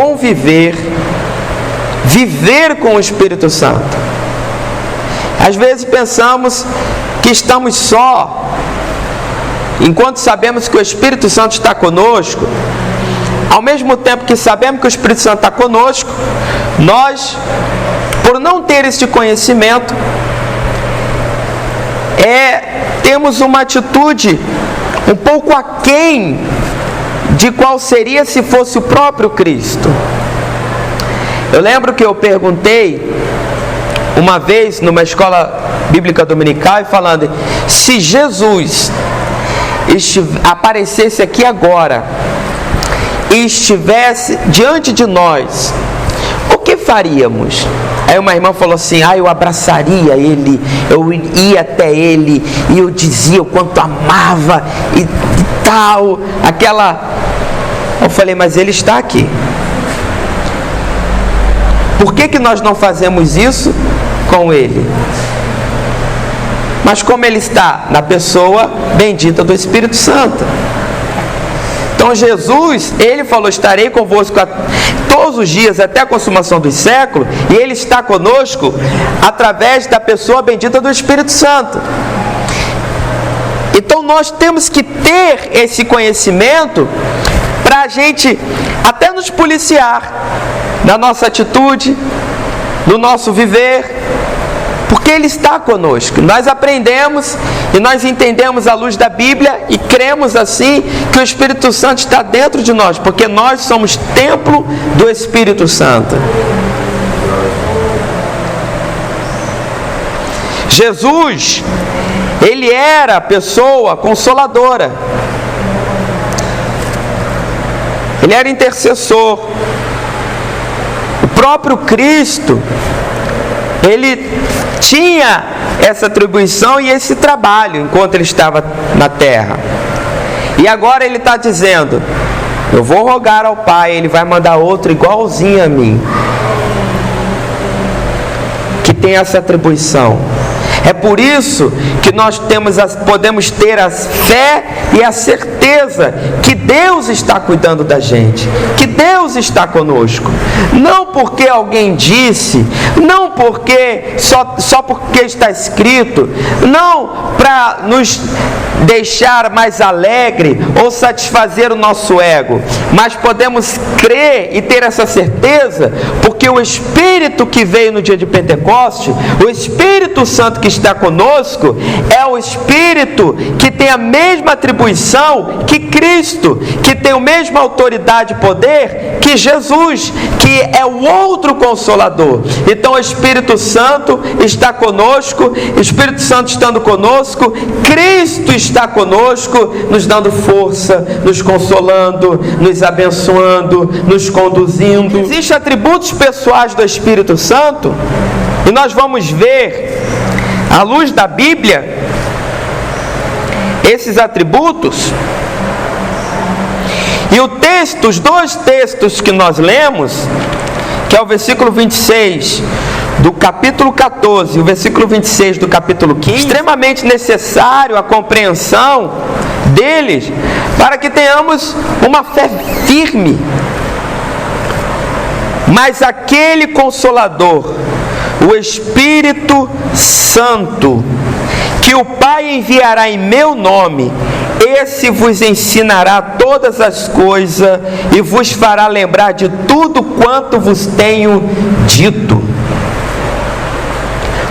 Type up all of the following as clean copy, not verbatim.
conviver, viver com o Espírito Santo. Às vezes pensamos que estamos só, enquanto sabemos que o Espírito Santo está conosco. Ao mesmo tempo que sabemos que o Espírito Santo está conosco, nós, por não ter esse conhecimento, temos uma atitude um pouco aquém de qual seria se fosse o próprio Cristo. Eu lembro que eu perguntei uma vez numa escola bíblica dominical, falando: se Jesus aparecesse aqui agora e estivesse diante de nós, o que faríamos? Aí uma irmã falou assim: eu abraçaria ele, eu ia até ele e eu dizia o quanto amava e tal, eu falei: mas ele está aqui. Por que nós não fazemos isso com ele? Mas como ele está? Na pessoa bendita do Espírito Santo. Então Jesus, ele falou: estarei convosco todos os dias até a consumação dos séculos, e ele está conosco através da pessoa bendita do Espírito Santo. Então nós temos que ter esse conhecimento para a gente até nos policiar na nossa atitude, no nosso viver, porque ele está conosco. Nós aprendemos e nós entendemos à luz da Bíblia e cremos assim que o Espírito Santo está dentro de nós, porque nós somos templo do Espírito Santo. Jesus, ele era a pessoa consoladora, ele era intercessor. O próprio Cristo, ele tinha essa atribuição e esse trabalho enquanto ele estava na terra. E agora ele está dizendo: eu vou rogar ao Pai, ele vai mandar outro igualzinho a mim, que tem essa atribuição. É por isso que nós podemos ter a fé e a certeza que Deus está cuidando da gente, que Deus está conosco. Não porque alguém disse, não porque só porque está escrito, não para nos deixar mais alegre ou satisfazer o nosso ego, mas podemos crer e ter essa certeza porque o Espírito que veio no dia de Pentecostes, o Espírito Santo que está conosco, é o Espírito que tem a mesma atribuição que Cristo, que tem a mesma autoridade e poder que Jesus, que é o outro Consolador. Então o Espírito Santo está conosco, o Espírito Santo estando conosco, Cristo está conosco, nos dando força, nos consolando, nos abençoando, nos conduzindo. Existem atributos pessoais do Espírito Santo, e nós vamos ver, à luz da Bíblia, esses atributos. E os dois textos que nós lemos, que é o versículo 26 do capítulo 14 e o versículo 26 do capítulo 15, extremamente necessário a compreensão deles, para que tenhamos uma fé firme. Mas aquele Consolador, o Espírito Santo, que o Pai enviará em meu nome, esse vos ensinará todas as coisas e vos fará lembrar de tudo quanto vos tenho dito.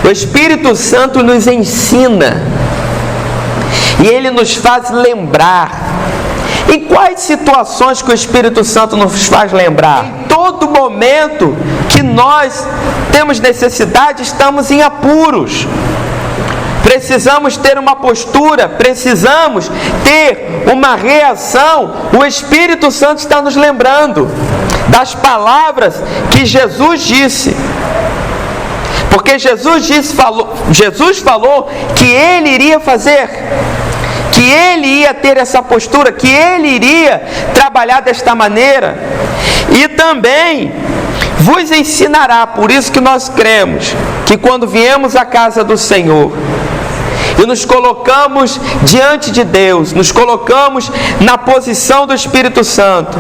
O Espírito Santo nos ensina e ele nos faz lembrar. Em quais situações que o Espírito Santo nos faz lembrar? Em todo momento que nós temos necessidade, estamos em apuros. Precisamos ter uma postura, precisamos ter uma reação. O Espírito Santo está nos lembrando das palavras que Jesus disse. Porque Jesus falou que ele iria fazer, que ele ia ter essa postura, que ele iria trabalhar desta maneira. E também vos ensinará, por isso que nós cremos que quando viemos à casa do Senhor e nos colocamos diante de Deus, nos colocamos na posição do Espírito Santo,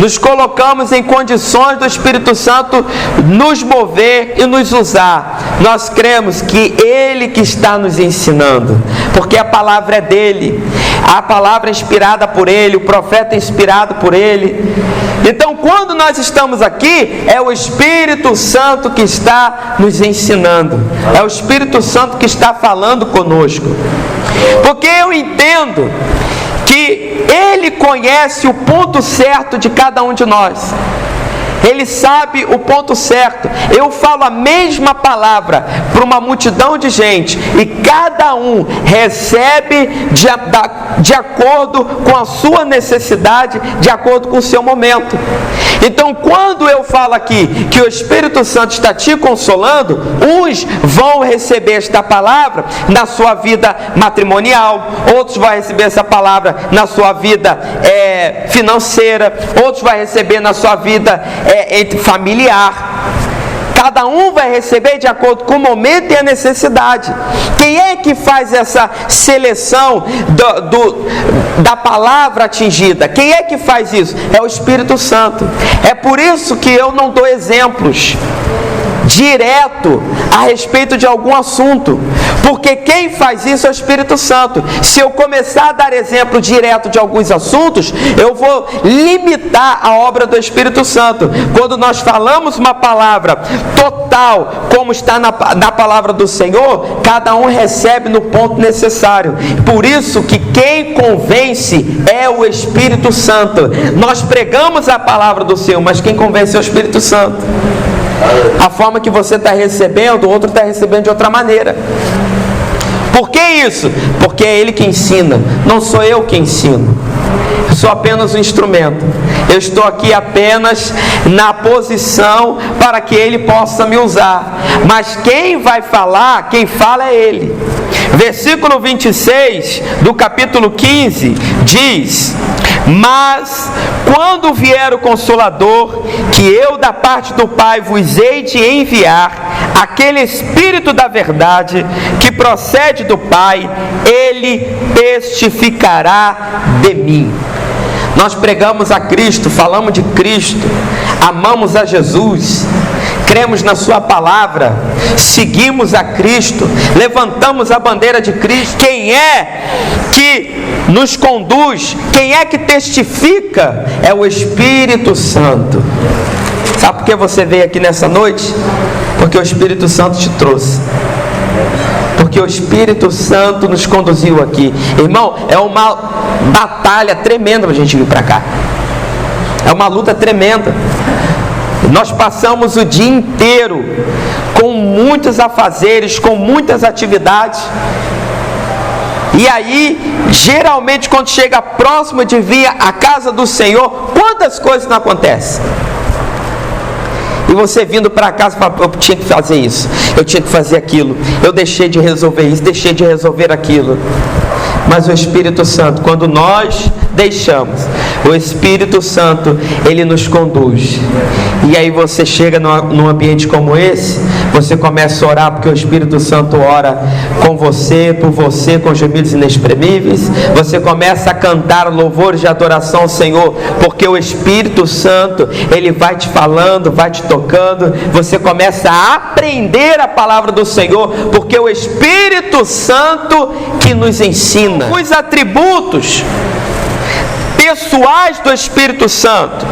nos colocamos em condições do Espírito Santo nos mover e nos usar. Nós cremos que Ele que está nos ensinando, porque a palavra é dele, a palavra é inspirada por Ele, o profeta é inspirado por Ele. Então, quando nós estamos aqui, é o Espírito Santo que está nos ensinando, é o Espírito Santo que está falando conosco, porque eu entendo que Ele conhece o ponto certo de cada um de nós. Ele sabe o ponto certo. Eu falo a mesma palavra para uma multidão de gente e cada um recebe de acordo com a sua necessidade, de acordo com o seu momento. Então, quando eu falo aqui que o Espírito Santo está te consolando, uns vão receber esta palavra na sua vida matrimonial, outros vão receber essa palavra na sua vida financeira, outros vão receber na sua vida familiar. Cada um vai receber de acordo com o momento e a necessidade. Quem é que faz essa seleção da palavra atingida? Quem é que faz isso? É o Espírito Santo. É por isso que eu não dou exemplos direto a respeito de algum assunto, porque quem faz isso é o Espírito Santo. Se eu começar a dar exemplo direto de alguns assuntos, eu vou limitar a obra do Espírito Santo. Quando nós falamos uma palavra total, como está na palavra do Senhor, cada um recebe no ponto necessário. Por isso que quem convence é o Espírito Santo. Nós pregamos a palavra do Senhor, mas quem convence é o Espírito Santo. A forma que você está recebendo, o outro está recebendo de outra maneira. Por que isso? Porque é Ele que ensina, não sou eu que ensino. Eu sou apenas um instrumento. Eu estou aqui apenas na posição para que Ele possa me usar. Mas quem vai falar, quem fala é Ele. Versículo 26 do capítulo 15 diz: mas quando vier o Consolador, que eu da parte do Pai vos hei de enviar, aquele Espírito da verdade, que procede do Pai, Ele testificará de mim. Nós pregamos a Cristo, falamos de Cristo, amamos a Jesus, cremos na sua palavra, seguimos a Cristo, levantamos a bandeira de Cristo. Quem é que nos conduz, quem é que testifica? É o Espírito Santo. Sabe por que você veio aqui nessa noite? Porque o Espírito Santo te trouxe, porque o Espírito Santo nos conduziu aqui. Irmão, é uma batalha tremenda para a gente vir para cá, é uma luta tremenda. Nós passamos o dia inteiro com muitos afazeres, com muitas atividades. E aí, geralmente, quando chega próximo de vir à casa do Senhor, quantas coisas não acontecem? E você vindo para casa fala: eu tinha que fazer isso, eu tinha que fazer aquilo, eu deixei de resolver isso, deixei de resolver aquilo. Mas o Espírito Santo, quando nós deixamos, o Espírito Santo, Ele nos conduz. E aí você chega num ambiente como esse, você começa a orar, porque o Espírito Santo ora com você, por você, com gemidos inexprimíveis. Você começa a cantar louvores de adoração ao Senhor, porque o Espírito Santo, Ele vai te falando, vai te tocando. Você começa a aprender a palavra do Senhor, porque o Espírito Santo que nos ensina. Os atributos pessoais do Espírito Santo.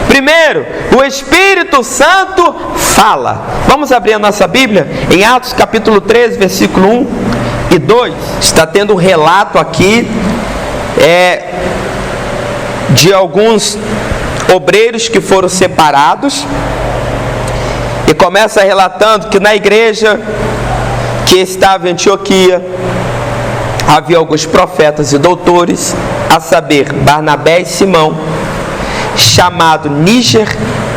Primeiro, o Espírito Santo fala. Vamos abrir a nossa Bíblia em Atos capítulo 13, versículo 1 e 2. Está tendo um relato aqui de alguns obreiros que foram separados, e começa relatando que na igreja que estava em Antioquia havia alguns profetas e doutores, a saber, Barnabé e Simão, chamado Níger,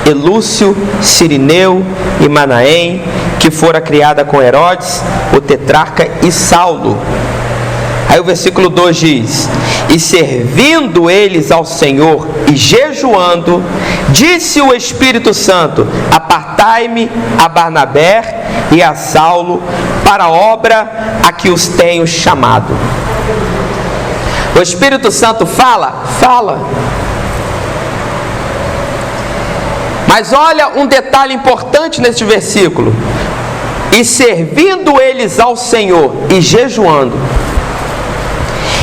e Lúcio, Cirineu e Manaém, que fora criada com Herodes, o tetrarca, e Saulo. Aí o versículo 2 diz: e servindo eles ao Senhor e jejuando, disse o Espírito Santo: apartai-me a Barnabé e a Saulo para a obra a que os tenho chamado. O Espírito Santo fala? Fala. Mas olha um detalhe importante neste versículo: e servindo eles ao Senhor e jejuando.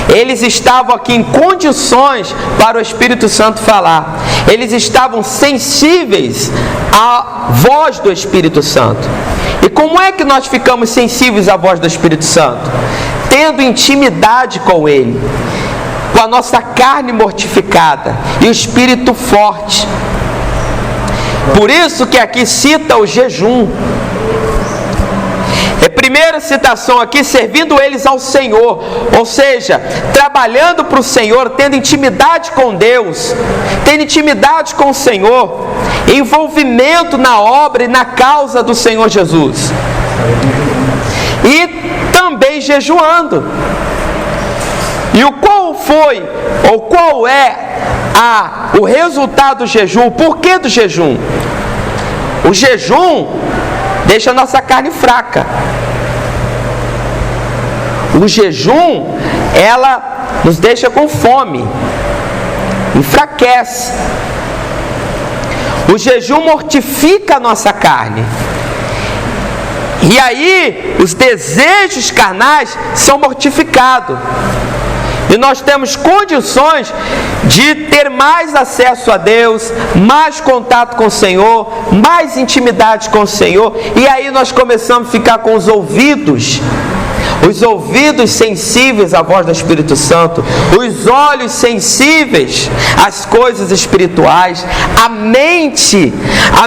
Eles estavam aqui em condições para o Espírito Santo falar. Eles estavam sensíveis à voz do Espírito Santo. E como é que nós ficamos sensíveis à voz do Espírito Santo? Tendo intimidade com Ele, com a nossa carne mortificada e o Espírito forte. Por isso que aqui cita o jejum. Primeira citação aqui, servindo eles ao Senhor, ou seja, trabalhando para o Senhor, tendo intimidade com Deus, tendo intimidade com o Senhor, envolvimento na obra e na causa do Senhor Jesus, e também jejuando. E qual é o resultado do jejum? O porquê do jejum? O jejum deixa a nossa carne fraca. O jejum, ela nos deixa com fome, enfraquece. O jejum mortifica a nossa carne. E aí, os desejos carnais são mortificados. E nós temos condições de ter mais acesso a Deus, mais contato com o Senhor, mais intimidade com o Senhor. E aí nós começamos a ficar com os ouvidos sensíveis à voz do Espírito Santo, os olhos sensíveis às coisas espirituais, a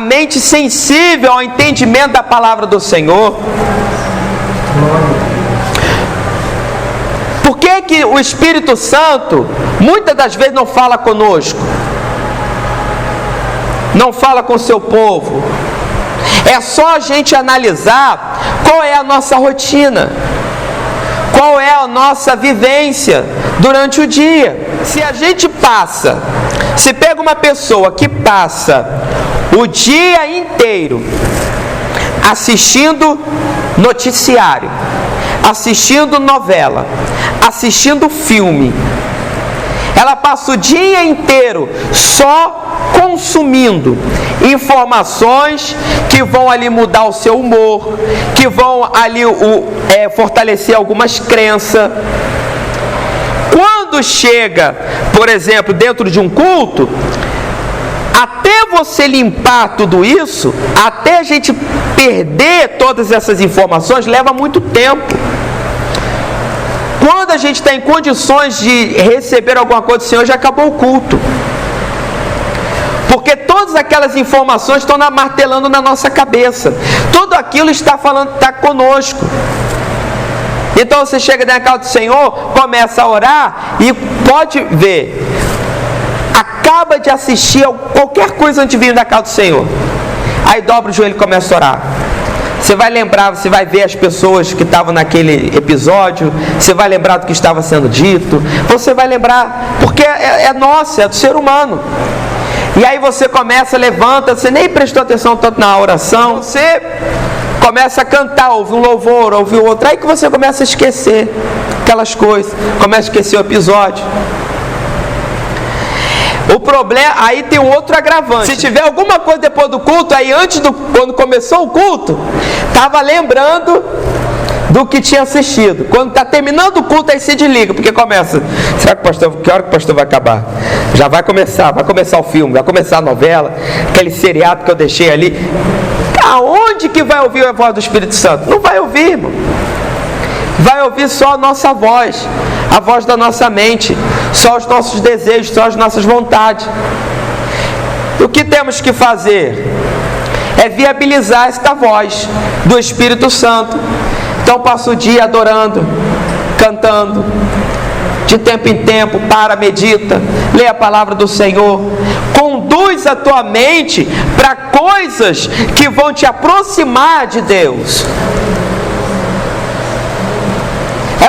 mente sensível ao entendimento da palavra do Senhor. Por que o Espírito Santo muitas das vezes não fala conosco? Não fala com o seu povo? É só a gente analisar qual é a nossa rotina, qual é a nossa vivência durante o dia. Se pega uma pessoa que passa o dia inteiro assistindo noticiário, assistindo novela, assistindo filme, ela passa o dia inteiro só consumindo informações que vão ali mudar o seu humor, que vão ali fortalecer algumas crenças. Quando chega, por exemplo, dentro de um culto, até você limpar tudo isso, até a gente perder todas essas informações, leva muito tempo. Quando a gente está em condições de receber alguma coisa do Senhor, já acabou o culto. Porque todas aquelas informações estão martelando na nossa cabeça. Tudo aquilo está conosco. Então você chega na casa do Senhor, começa a orar e pode ver, acaba de assistir a qualquer coisa antes de vir da casa do Senhor, aí dobra o joelho e começa a orar. Você vai lembrar, você vai ver as pessoas que estavam naquele episódio, você vai lembrar do que estava sendo dito, você vai lembrar, porque é nosso, é do ser humano. E aí você começa, levanta, você nem prestou atenção tanto na oração, você começa a cantar, ouve um louvor, ouve outro, aí que você começa a esquecer aquelas coisas, começa a esquecer o episódio. O problema, aí tem um outro agravante. Se tiver alguma coisa depois do culto, aí quando começou o culto, estava lembrando do que tinha assistido. Quando está terminando o culto, aí se desliga, porque começa. Será que que hora que o pastor vai acabar? Já vai começar o filme, vai começar a novela, aquele seriado que eu deixei ali. Aonde que vai ouvir a voz do Espírito Santo? Não vai ouvir, irmão. Vai ouvir só a nossa voz, a voz da nossa mente, só os nossos desejos, só as nossas vontades. O que temos que fazer é viabilizar esta voz do Espírito Santo. Então passa o dia adorando, cantando, de tempo em tempo, medita, lê a palavra do Senhor, conduz a tua mente para coisas que vão te aproximar de Deus.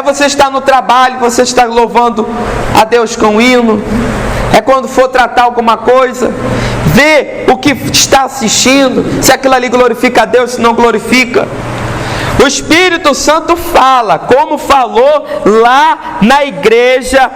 Você está no trabalho, você está louvando a Deus com hino. É quando for tratar alguma coisa, vê o que está assistindo, se aquilo ali glorifica a Deus, se não glorifica. O Espírito Santo fala, como falou lá na igreja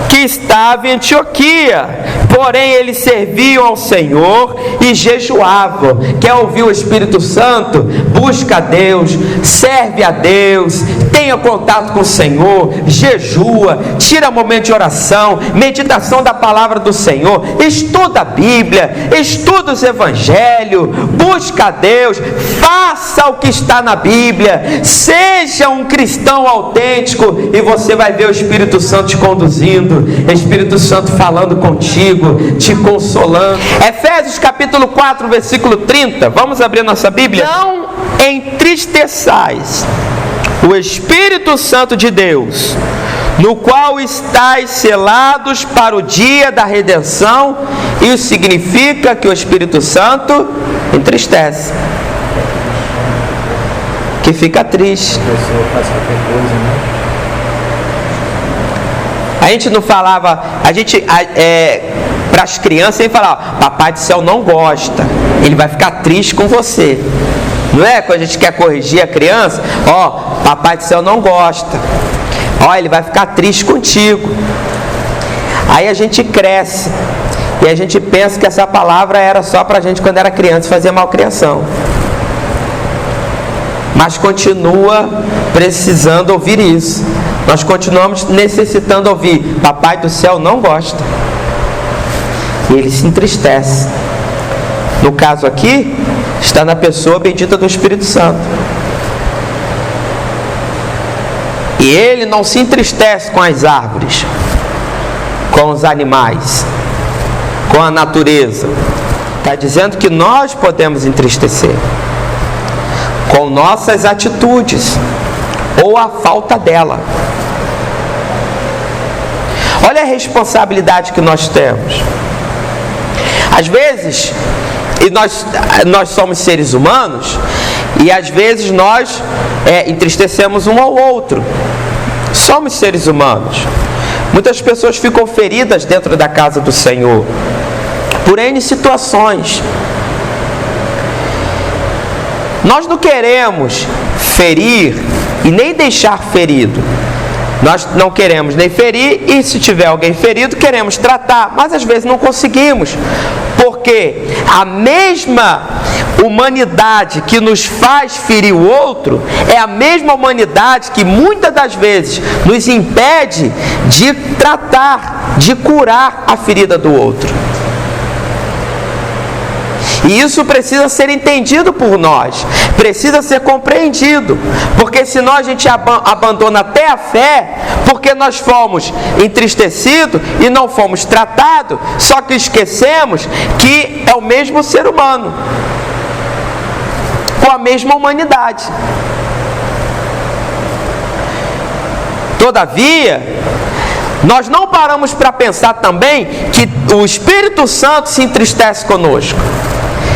que estava em Antioquia. Porém, eles serviam ao Senhor e jejuavam. Quer ouvir o Espírito Santo? Busca a Deus, serve a Deus, tenha contato com o Senhor, jejua, tira momento de oração, meditação da palavra do Senhor, estuda a Bíblia, estuda os Evangelhos, busca a Deus, faça o que está na Bíblia, seja um cristão autêntico, e você vai ver o Espírito Santo te conduzindo, Espírito Santo falando contigo, te consolando. Efésios capítulo 4, versículo 30, vamos abrir nossa Bíblia? Não entristeçais o Espírito Santo de Deus, no qual estáis selados para o dia da redenção. Isso significa que o Espírito Santo entristece, que fica triste. A gente não falava, para as crianças, ele falava: Papai do Céu não gosta, ele vai ficar triste com você. Não é? Quando a gente quer corrigir a criança, Papai do Céu não gosta, ele vai ficar triste contigo. Aí a gente cresce e a gente pensa que essa palavra era só para a gente quando era criança fazer malcriação, mas continua precisando ouvir isso. Nós continuamos necessitando ouvir: Papai do Céu não gosta, e ele se entristece. No caso aqui, está na pessoa bendita do Espírito Santo. E ele não se entristece com as árvores, com os animais, com a natureza. Está dizendo que nós podemos entristecer com nossas atitudes ou a falta dela. Olha a responsabilidade que nós temos. Às vezes, e nós somos seres humanos, e às vezes nós entristecemos um ao outro. Somos seres humanos. Muitas pessoas ficam feridas dentro da casa do Senhor por N situações. Nós não queremos ferir e nem deixar ferido. Nós não queremos nem ferir, e se tiver alguém ferido, queremos tratar, mas às vezes não conseguimos, porque a mesma humanidade que nos faz ferir o outro é a mesma humanidade que muitas das vezes nos impede de tratar, de curar a ferida do outro. E isso precisa ser entendido por nós, precisa ser compreendido, porque senão a gente abandona até a fé, porque nós fomos entristecidos e não fomos tratados, só que esquecemos que é o mesmo ser humano, com a mesma humanidade. Todavia, nós não paramos para pensar também que o Espírito Santo se entristece conosco.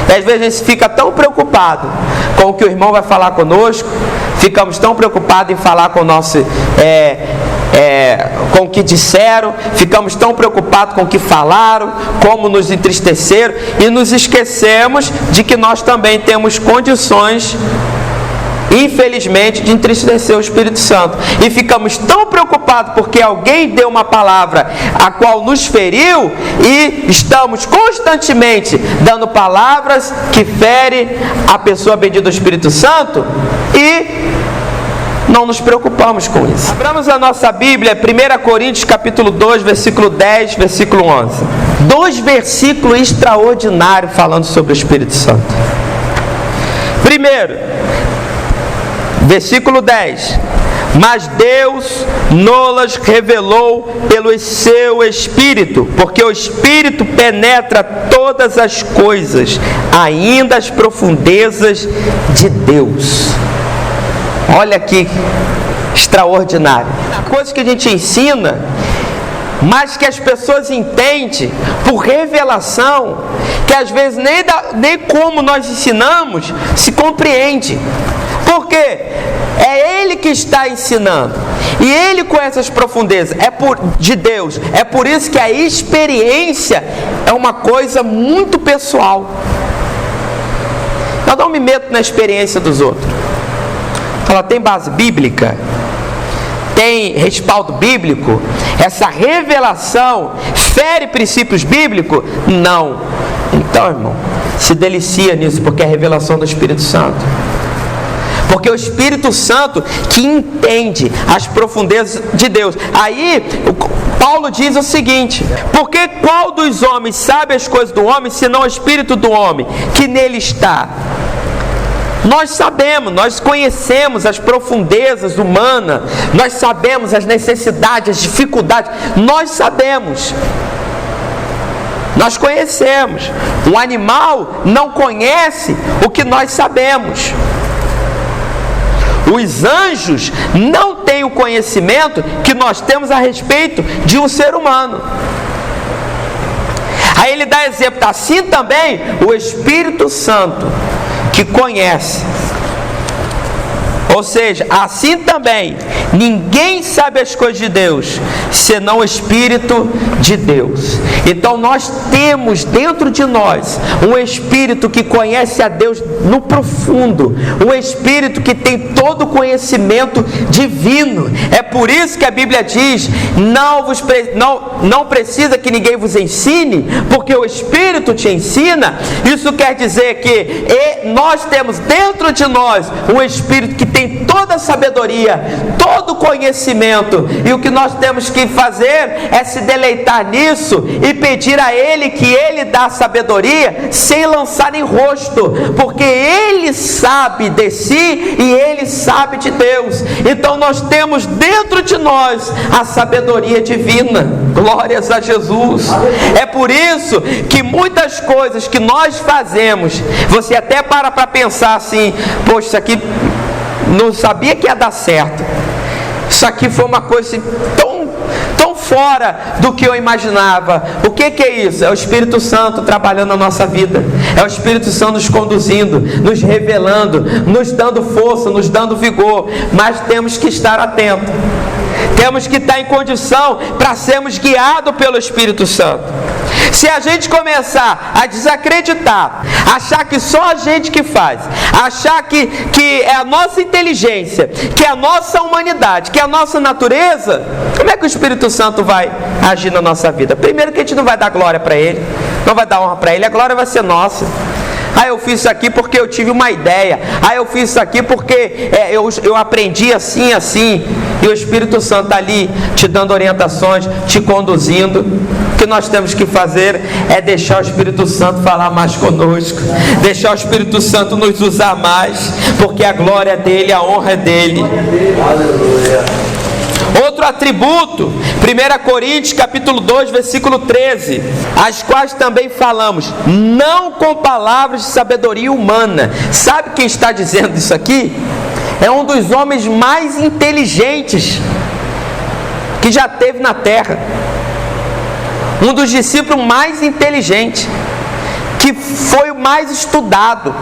E às vezes a gente fica tão preocupado com o que o irmão vai falar conosco, ficamos tão preocupados em falar com o nosso, com o que disseram, ficamos tão preocupados com o que falaram, como nos entristeceram, e nos esquecemos de que nós também temos condições, infelizmente, de entristecer o Espírito Santo, e ficamos tão preocupados porque alguém deu uma palavra a qual nos feriu, e estamos constantemente dando palavras que ferem a pessoa bendita do Espírito Santo, e não nos preocupamos com isso. Abramos a nossa Bíblia, 1 Coríntios capítulo 2, versículo 10, versículo 11. 2 versículos extraordinários falando sobre o Espírito Santo. Primeiro, versículo 10: mas Deus nos revelou pelo seu Espírito, porque o Espírito penetra todas as coisas, ainda as profundezas de Deus. Olha que extraordinário. A coisa que a gente ensina, mas que as pessoas entendem por revelação, que às vezes nem como nós ensinamos se compreende. Porque é Ele que está ensinando, e Ele conhece as profundezas, de Deus. É por isso que a experiência é uma coisa muito pessoal. Eu não me meto na experiência dos outros. Ela tem base bíblica? tem respaldo bíblico? Essa revelação fere princípios bíblicos? Não. Então, irmão, se delicia nisso, porque é a revelação do Espírito Santo. Porque o Espírito Santo que entende as profundezas de Deus. Aí, Paulo diz o seguinte: porque qual dos homens sabe as coisas do homem, senão o Espírito do homem que nele está? Nós sabemos, nós conhecemos as profundezas humanas, nós sabemos as necessidades, as dificuldades, nós sabemos. Nós conhecemos. Um animal não conhece o que nós sabemos. Os anjos não têm o conhecimento que nós temos a respeito de um ser humano. Aí ele dá exemplo, assim também o Espírito Santo, que conhece. Ou seja, assim também, ninguém sabe as coisas de Deus, senão o Espírito de Deus. Então nós temos dentro de nós um Espírito que conhece a Deus no profundo, um Espírito que tem todo o conhecimento divino. É por isso que a Bíblia diz: não precisa que ninguém vos ensine, porque o Espírito te ensina. Isso quer dizer que nós temos dentro de nós um Espírito que tem toda a sabedoria, todo o conhecimento, e o que nós temos que fazer é se deleitar nisso e pedir a Ele que Ele dá sabedoria sem lançar em rosto, porque Ele sabe de si e Ele sabe de Deus. Então nós temos dentro de nós a sabedoria divina. Glórias a Jesus. É por isso que muitas coisas que nós fazemos, você até para pensar assim: poxa, isso aqui não sabia que ia dar certo. Isso aqui foi uma coisa assim, tão fora do que eu imaginava. O que é isso? É o Espírito Santo trabalhando na nossa vida. É o Espírito Santo nos conduzindo, nos revelando, nos dando força, nos dando vigor. Mas temos que estar atentos. Temos que estar em condição para sermos guiados pelo Espírito Santo. Se a gente começar a desacreditar, achar que só a gente que faz, achar que é a nossa inteligência, que é a nossa humanidade, que é a nossa natureza, como é que o Espírito Santo vai agir na nossa vida? Primeiro que a gente não vai dar glória para Ele, não vai dar honra para Ele, a glória vai ser nossa. Ah, eu fiz isso aqui porque eu tive uma ideia. Ah, eu fiz isso aqui porque eu aprendi assim, assim. E o Espírito Santo está ali te dando orientações, te conduzindo. O que nós temos que fazer é deixar o Espírito Santo falar mais conosco, deixar o Espírito Santo nos usar mais, porque a glória é dele, a honra é dele. Outro atributo, 1 Coríntios capítulo 2, versículo 13, as quais também falamos, não com palavras de sabedoria humana. Sabe quem está dizendo isso aqui? É um dos homens mais inteligentes que já teve na terra, um dos discípulos mais inteligentes, que foi o mais estudado.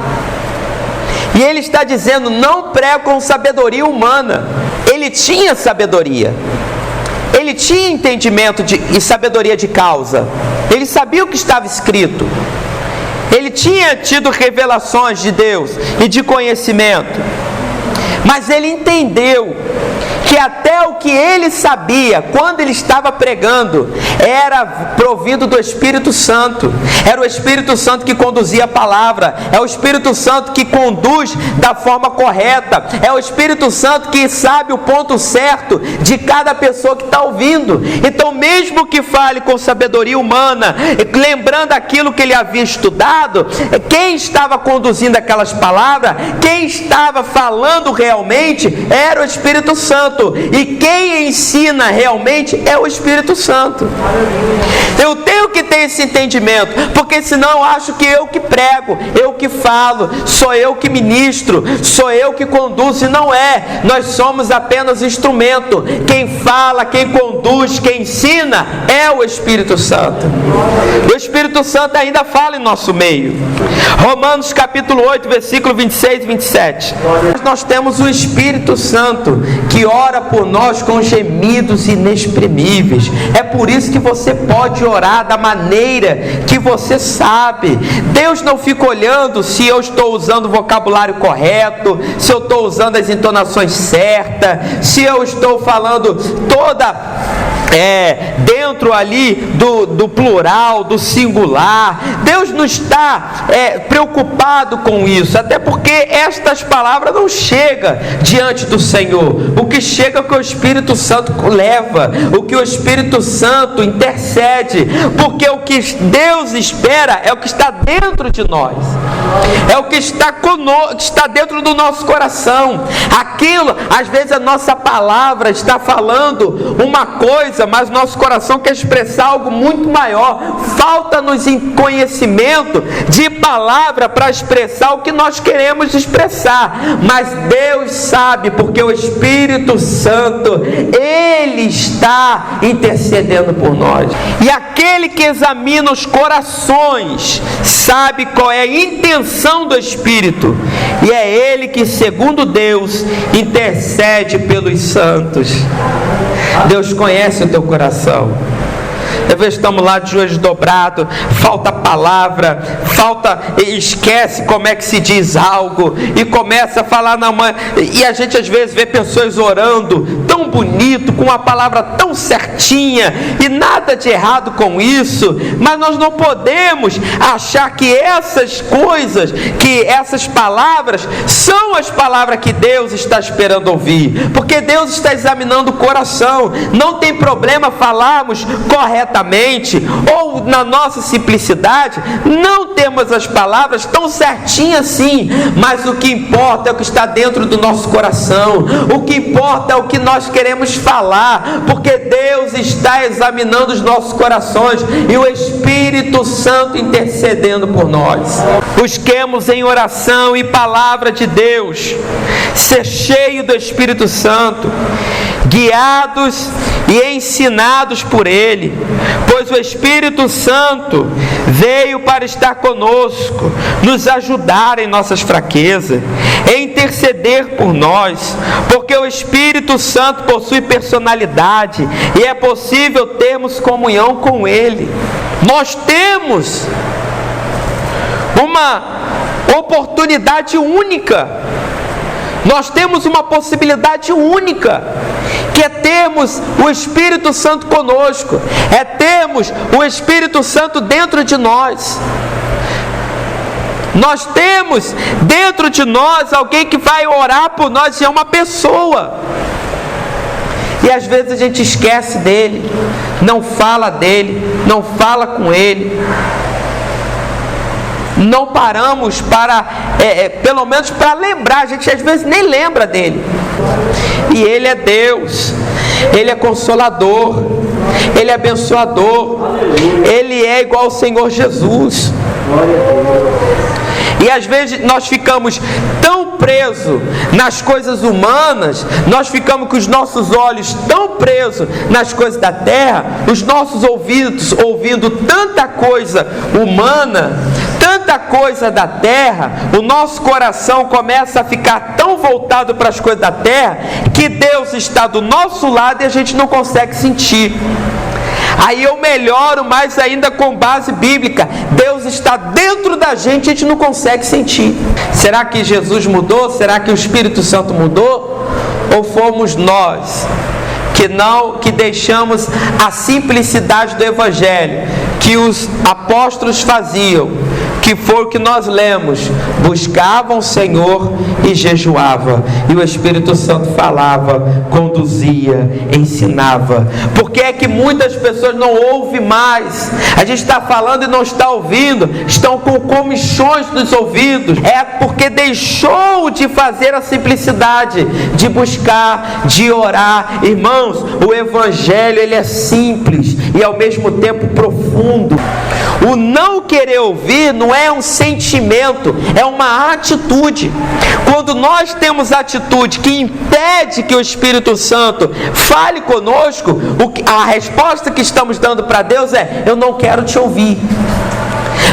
E ele está dizendo, não prego com sabedoria humana. Ele tinha sabedoria, ele tinha entendimento e sabedoria de causa, ele sabia o que estava escrito, ele tinha tido revelações de Deus e de conhecimento, mas ele entendeu que até o que ele sabia, quando ele estava pregando, era provido do Espírito Santo. Era o Espírito Santo que conduzia a palavra, é o Espírito Santo que conduz da forma correta, é o Espírito Santo que sabe o ponto certo de cada pessoa que está ouvindo. Então, mesmo que fale com sabedoria humana, lembrando aquilo que ele havia estudado, quem estava conduzindo aquelas palavras, quem estava falando realmente, era o Espírito Santo. E quem ensina realmente é o Espírito Santo. Eu tenho que ter esse entendimento, porque senão eu acho que eu que prego, eu que falo, sou eu que ministro, sou eu que conduzo, e não é. Nós somos apenas instrumento. Quem fala, quem conduz, quem ensina é o Espírito Santo. O Espírito Santo ainda fala em nosso meio. Romanos capítulo 8, versículo 26 e 27. Nós temos o Espírito Santo que ora por nós com gemidos inexprimíveis. É por isso que você pode orar da maneira que você sabe. Deus não fica olhando se eu estou usando o vocabulário correto, se eu estou usando as entonações certas, se eu estou falando dentro ali do plural, do singular. Deus não está preocupado com isso, até porque estas palavras não chegam diante do Senhor. O que chega é o que o Espírito Santo leva, o que o Espírito Santo intercede, porque o que Deus espera é o que está dentro de nós, é o que está conosco, que está dentro do nosso coração. Aquilo, às vezes a nossa palavra está falando uma coisa, mas nosso coração quer expressar algo muito maior. Falta-nos conhecimento de palavra para expressar o que nós queremos expressar, mas Deus sabe, porque o Espírito Santo, Ele está intercedendo por nós. E aquele que examina os corações sabe qual é a intenção do Espírito, e é Ele que, segundo Deus, intercede pelos santos. Deus conhece o teu coração. Às vezes estamos lá de joelhos dobrados, falta palavra, esquece como é que se diz algo, e começa a falar na mãe, e a gente às vezes vê pessoas orando tão bonito, com uma palavra tão certinha, e nada de errado com isso, mas nós não podemos achar que essas coisas, que essas palavras são as palavras que Deus está esperando ouvir, porque Deus está examinando o coração. Não tem problema falarmos corretamente, ou na nossa simplicidade, não temos as palavras tão certinhas assim, mas o que importa é o que está dentro do nosso coração, o que importa é o que nós queremos falar, porque Deus está examinando os nossos corações, e o Espírito Santo intercedendo por nós. Busquemos em oração e palavra de Deus, ser cheio do Espírito Santo, guiados e ensinados por Ele, pois o Espírito Santo veio para estar conosco, nos ajudar em nossas fraquezas, e interceder por nós, porque o Espírito Santo possui personalidade e é possível termos comunhão com Ele. Nós temos uma oportunidade única, nós temos uma possibilidade única, que é termos o Espírito Santo conosco, é termos o Espírito Santo dentro de nós. Nós temos dentro de nós alguém que vai orar por nós, e é uma pessoa. E às vezes a gente esquece dele, não fala dele, não fala com ele. Não paramos para, pelo menos para lembrar. A gente às vezes nem lembra dele. E Ele é Deus, Ele é consolador, Ele é abençoador, Ele é igual ao Senhor Jesus. E às vezes nós ficamos tão presos nas coisas humanas, nós ficamos com os nossos olhos tão presos nas coisas da terra, os nossos ouvidos ouvindo tanta coisa humana, tanta coisa da terra, o nosso coração começa a ficar tão voltado para as coisas da terra, que Deus está do nosso lado e a gente não consegue sentir. Aí eu melhoro mais ainda com base bíblica. Deus está dentro da gente, a gente não consegue sentir. Será que Jesus mudou? Será que o Espírito Santo mudou? Ou fomos nós que deixamos a simplicidade do Evangelho que os apóstolos faziam, que foi o que nós lemos: buscavam o Senhor e jejuavam, e o Espírito Santo falava, conduzia, ensinava. Por que é que muitas pessoas não ouvem mais? A gente está falando e não está ouvindo, estão com comichões nos ouvidos. É porque deixou de fazer a simplicidade, de buscar, de orar. Irmãos, o Evangelho, ele é simples e ao mesmo tempo profundo. O não querer ouvir não é um sentimento, é uma atitude. Quando nós temos atitude que impede que o Espírito Santo fale conosco, a resposta que estamos dando para Deus é: eu não quero te ouvir.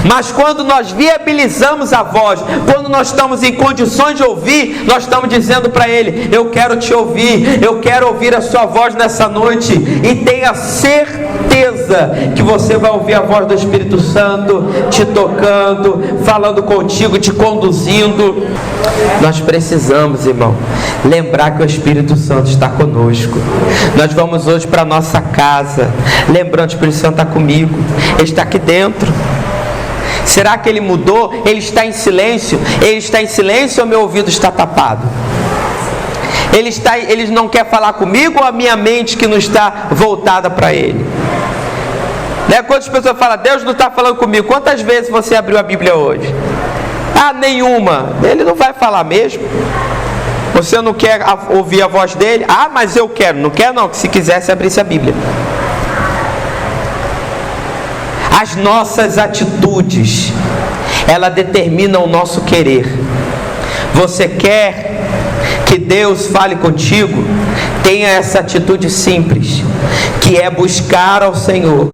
Mas quando nós viabilizamos a voz, quando nós estamos em condições de ouvir, nós estamos dizendo para Ele: eu quero te ouvir, eu quero ouvir a sua voz nessa noite. E tenha certeza que você vai ouvir a voz do Espírito Santo te tocando, falando contigo, te conduzindo. Nós precisamos, irmão, lembrar que o Espírito Santo está conosco. Nós vamos hoje para a nossa casa, lembrando que o Espírito Santo está comigo, Ele está aqui dentro. Será que Ele mudou? Ele está em silêncio? Ele está em silêncio ou meu ouvido está tapado? Ele não quer falar comigo ou a minha mente que não está voltada para Ele? Né? Quantas pessoas falam: Deus não está falando comigo? Quantas vezes você abriu a Bíblia hoje? Ah, nenhuma. Ele não vai falar mesmo. Você não quer ouvir a voz dele? Ah, mas eu quero. Não quer não, que se quisesse abrisse a Bíblia. As nossas atitudes, ela determina o nosso querer. Você quer que Deus fale contigo? Tenha essa atitude simples, que é buscar ao Senhor.